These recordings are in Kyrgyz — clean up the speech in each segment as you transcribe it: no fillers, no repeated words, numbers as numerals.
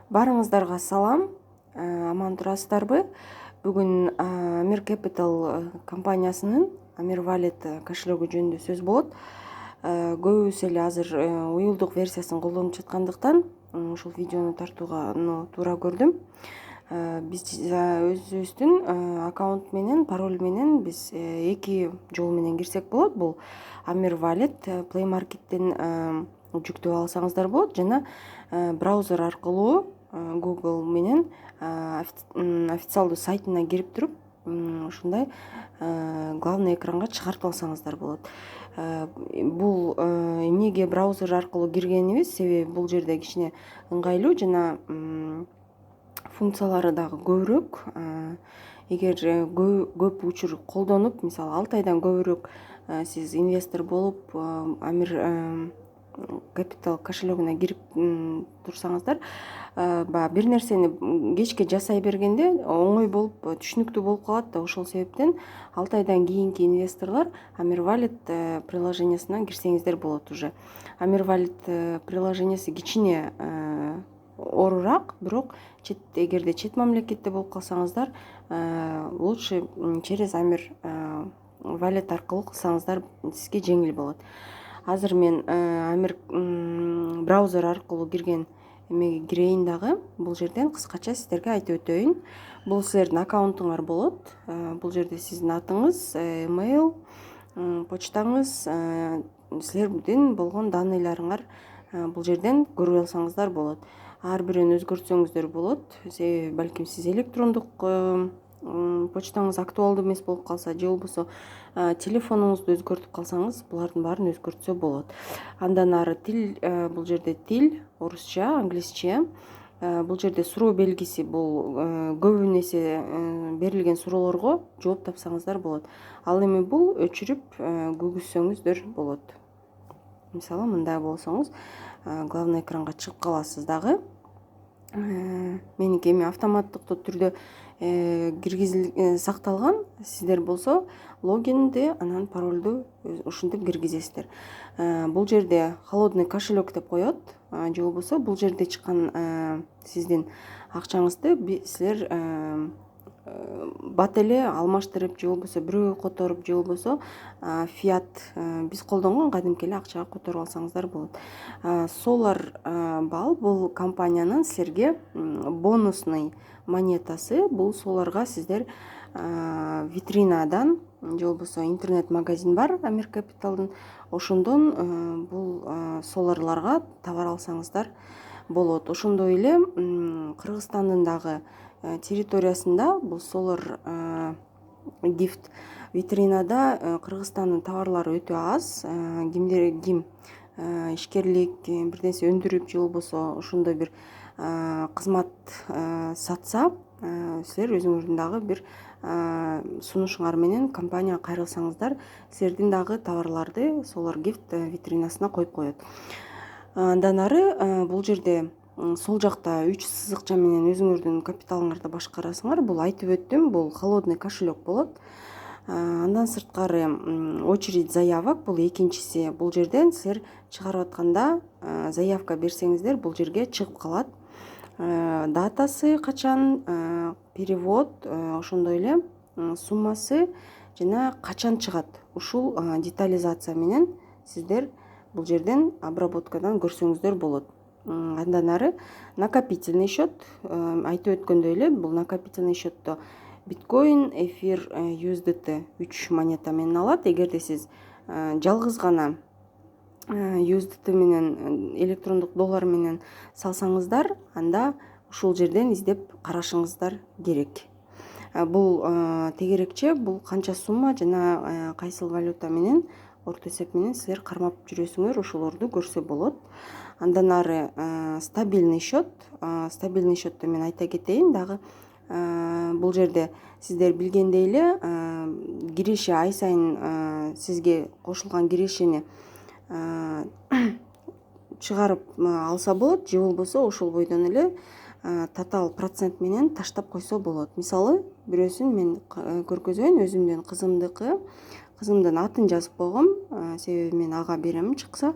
Барыңыздарга салам, аман турасыздарбы? Бүгүн Amir Capital компаниясынын Amir Wallet кошелегү жөнүндө сөз болот. Көбүбүз эле азыр уюлдук версиясын колдонуп жаткандыктан ушул видеону тартууга туура көрдүм. Биз өзүбүздүн аккаунт менен, пароль менен биз эки жол менен кирсек болот. Бул Amir Wallet Play Market'тен жүктөп алсаңыздар болот жана браузер аркылуу Google менен официалдуу сайтына кирип туруп, ушундай главный экранга чыгартып алсаңыздар болот. Бул эмнеге браузер аркылуу киргенибиз? Себеби бул жерде кичине ыңгайлуу жана функциялары дагы көбүрөөк. Эгер көп учур колдонуп, мисалы 6 айдан көбүрөөк сиз инвестор болуп, Amir Capital кошелегине кирип турсаңыздар, баягы бир нерсени кечке жасай бергенде оңой болуп, түшүнүктүү болуп калат да. Ошол себептен 6 айдан кийинки инвесторлор Amir Wallet приложениясына кирсеңиздер болот уже. Amir Wallet приложениясы кичине оорураак, бирок эгерде чет мамлекетте болуп калсаңыздар, лучше через Amir Wallet аркылуу кылсаңыздар сизге жеңил болот. Азыр мен Amir браузер аркылуу кирген эмеге кирейин дагы. Бул жерден кыскача сиздерге айтып өтөйүн. Бул силердин аккаунтуңар болот. Бул жерде сиздин атыңыз, email, почтаңыз, силердин болгон данныйларыңар бул жерден көрүп алсаңыздар болот. Ар бирин өзгөртсөңүздөр болот. Себеби балким сиз электрондук почтаңыз актуалдуу эмес болуп калса, же болбосо телефонуңузду өзгөртүп калсаңыз, булардын баарын өзгөртсө болот. Андан ары тил, бул жерде тил орусча, англисче. Бул жерде суроо белгиси, бул көбүн эсе берилген суроолорго жооп тапсаңыздар болот. Ал эми бул өчүрүп көгүзсөңүздөр болот. Мисалы мындай болсоңуз, главный экранга чыгып каласыз дагы. Меники эми автоматтыктуу түрдө сакталган. Сиздер болсо логинди, анан паролду ушинтип киргизесиздер. Бул жерде холодный кошелек деп коет, же болбосо бул жерде чыккан сиздин акчаңызды силер бат эле алмаштырып, же болбосо бирөөгө которуп, же болбосо фиат биз колдонгон кадимки эле акчага которуп алсаңыздар болот. Solar Ball бул компаниянын силерге бонусный монетасы. Бул соларга сиздер витринадан, же болбосо интернет-магазин бар Amir Capital'дын, ошондон бул соларларга товар алсаңыздар болот. Ошондой эле Кыргызстандын дагы территориясында бул Solar Gift витринада Кыргызстандын товарлары өтө аз. Ким ишкерлик, бир нерсе өндүрүп, же болбосо ошондой бир кызмат сатса, силер өзүңөрдүн дагы бир сунушуңар менен компанияга кайрылсаңыздар, силердин дагы товарларды Solar Gift витринасына коюп коет. Андан ары бул жерде сол жакта 3 сызыкча менен өзүңөрдүн капиталыңарды башкарасыңар. Бул айтып өттүм, бул холодный кошелек болот. Андан сырткары очередь заявок, бул экинчиси. Бул жерден силер чыгарып атканда заявка берсеңиздер, бул жерге чыгып калат. Датасы качан, перевод, ошондой эле суммасы жана качан чыгат, ушул детализация менен сиздер бул жерден обработкадан көрсөңүздөр болот. Андан ары накопительный счет, айтып өткөндөй эле, бул накопительный счетто биткоин, эфир, USDT 3 монета менен алат. Эгерде сиз жалгыз гана USDT менен, электрондук доллар менен салсаңыздар, анда ушул жерден издеп карашыңыздар керек. Бул тегерекче, бул канча сумма жана кайсыл валюта менен, орто эсеп менен силер кармап жүрөсүңөр, ошолорду көрсө болот. Андан ары стабильный счет. Стабильный счетту мен айта кетейин дагы. Бул жерде сиздер билгендей эле киреше ай сайын сизге кошулган кирешени чыгарып алса болот, же болбосо ошол бойдон эле тотал процент менен таштап койсо болот. Мисалы, бирөөсүн мен көргөзөйүн, өзүмдүн кызымдын атын жазып койгом, себеби мен ага берем чыкса.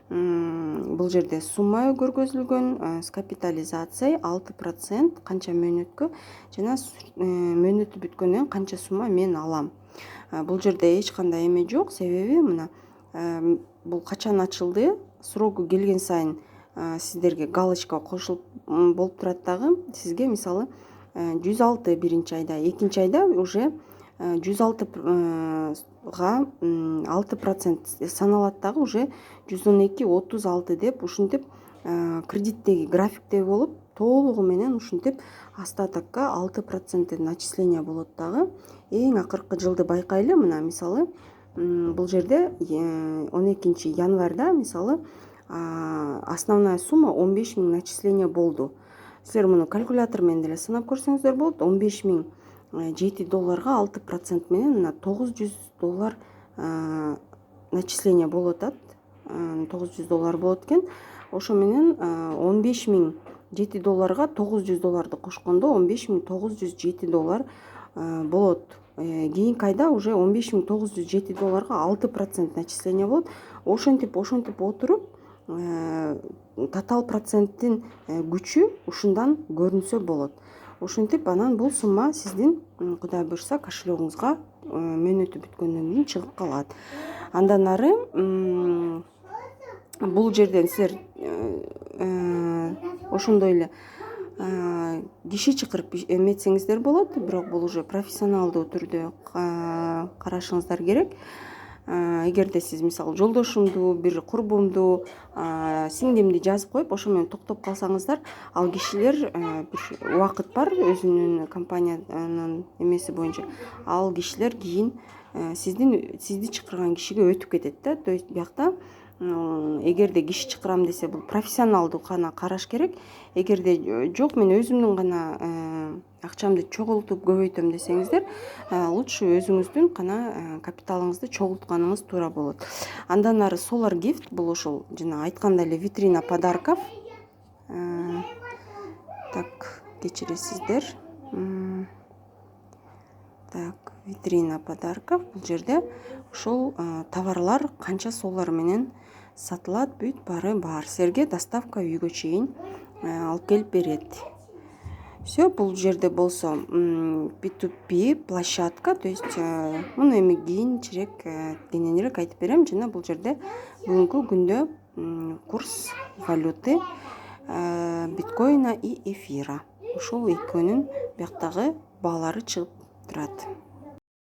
бул жерде сумма көргөзүлгөн, с капитализацией 6%, канча мөөнөткө жана мөөнөтү бүткөндөн кийин канча сумма мен алам. Бул жерде эч кандай эме жок, себеби мына бул качан ачылды, срогу келген сайын сиздерге галочка кошулуп болуп турат дагы. Сизге мисалы 106 биринчи айда, экинчи айда уже 106га 6% саналат дагы, уже 112,36 деп ушинтип кредиттеги графиктеги болуп, толугу менен ушинтип остатокко 6% начисление болот дагы. Эң акыркы жылды байкайлы, мына мисалы бул жерде 12 январда мисалы основная сумма 15 000 начисление болду. Силер муну калькулятор менен деле санап көрсөңүздөр болот. 15 000 $7 6% менен мына $900 начисление болуп атат. $900 болот экен. Ошо менен 15 000 $7 $900 кошкондо $15 болот. Кийинки айда уже 15 907 $6% начисление болот. Ошентип отуруп тотал проценттин күчү ушундан көрүнсө болот. Ошентип анан бул сумма сиздин Кудай буйрса кошелегиңизга мөөнөтү бүткөндөн кийин чыгып калат. Андан ары бул жерден силер ошондой эле киши чакырып эметсеңиздер болот, бирок бул уже профессионалдуу түрдө карашыңыздар керек. Эгерде сиз мисалы жолдошумду, бир курбумду, сиңдимди жазып коюп ошо менен токтоп калсаңыздар, ал кишилер бир убакыт бар өзүнүн компаниянын эмеси боюнча, ал кишилер кийин сизди чакырган кишиге өтүп кетет да. То есть биякта эгерде киши чакырам десе, бул профессионалдуу гана караш керек. Эгерде жок, мен өзүмдүн гана акчамды чогултуп көбөйтөм десеңиздер, лучше өзүңүздүн гана капиталыңызды чогултканыңыз туура болот. Андан ары Solar Gift, бул ошол жана айткандай эле витрина подарков. Так, кечиресиздер. Так, витрина подарков. Бул жерде ошол товарлар канча солар менен сатылат, бүт баары бар. Силерге доставка үйгө чейин алып келип берет. Все, бул жерде болсо P2P площадка, то есть муну эми кийинчерээк кененирээк айтып берем. Жана бул жерде бүгүнкү күндө курс валюты биткоина и эфира. Ошол экөөнүн бияктагы баалары чыгып турат.